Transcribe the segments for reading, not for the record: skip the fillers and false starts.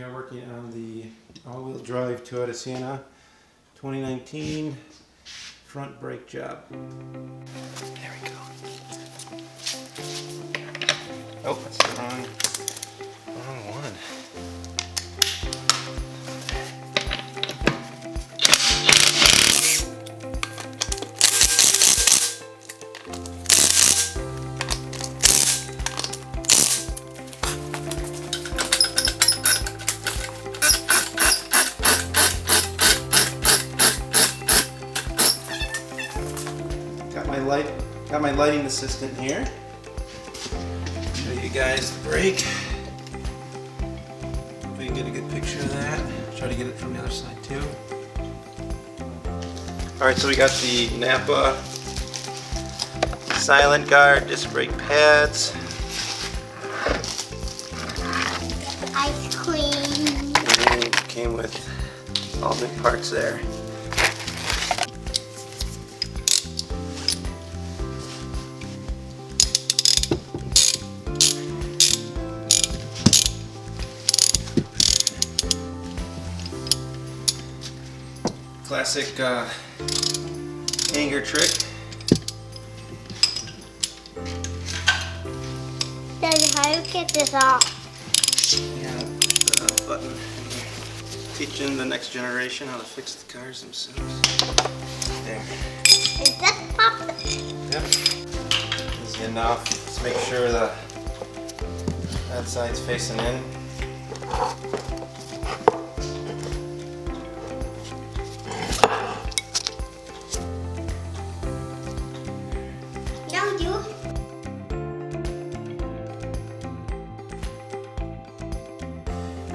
we are working on the all-wheel drive Toyota Sienna 2019 front brake job. There we go. Oh, that's the wrong one. Got my lighting assistant here. Show you guys the brake. Hopefully you get a good picture of that. Try to get it from the other side too. Alright, so we got the Napa silent guard disc brake pads. Ice cream. And it came with all new parts there. Classic anger trick. Daddy, how do you get this off? Yeah, push the button. Teaching the next generation how to fix the cars themselves. There. Is that pop? Yep. Easy enough. Let's make sure the that side's facing in.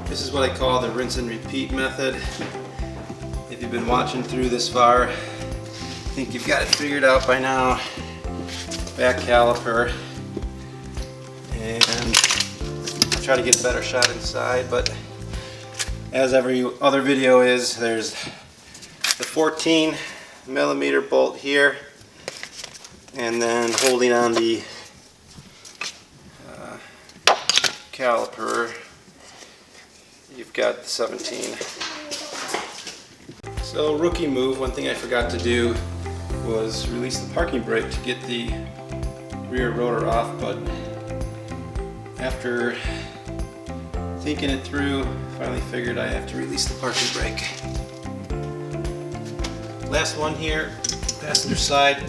This is what I call the rinse and repeat method. If you've been watching through this far, I think you've got it figured out by now. Back caliper, and I'll try to get a better shot inside, but as every other video is, there's the 14mm bolt here, and then holding on the caliper, you've got the 17. So rookie move, one thing I forgot to do was release the parking brake to get the rear rotor off, but after thinking it through, finally figured I have to release the parking brake. Last one here, passenger side.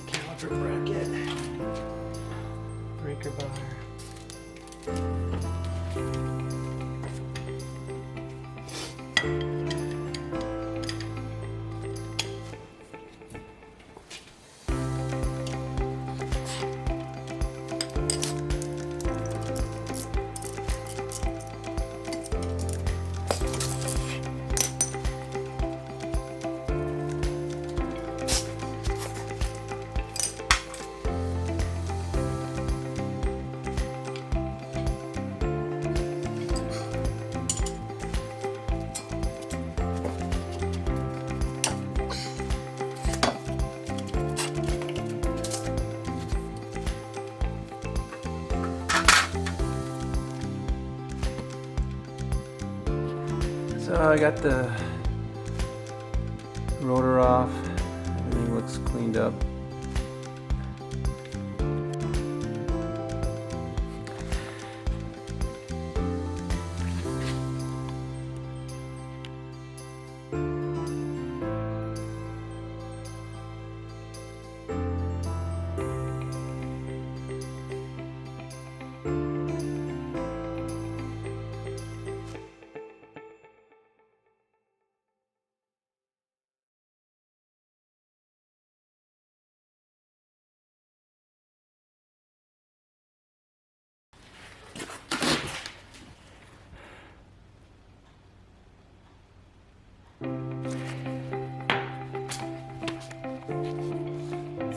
Caliper bracket, breaker bar. So I got the rotor off, everything looks cleaned up.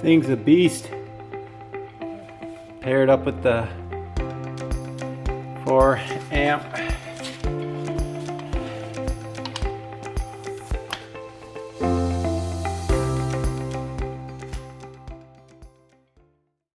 Thing's a beast. paired up with the 4 amp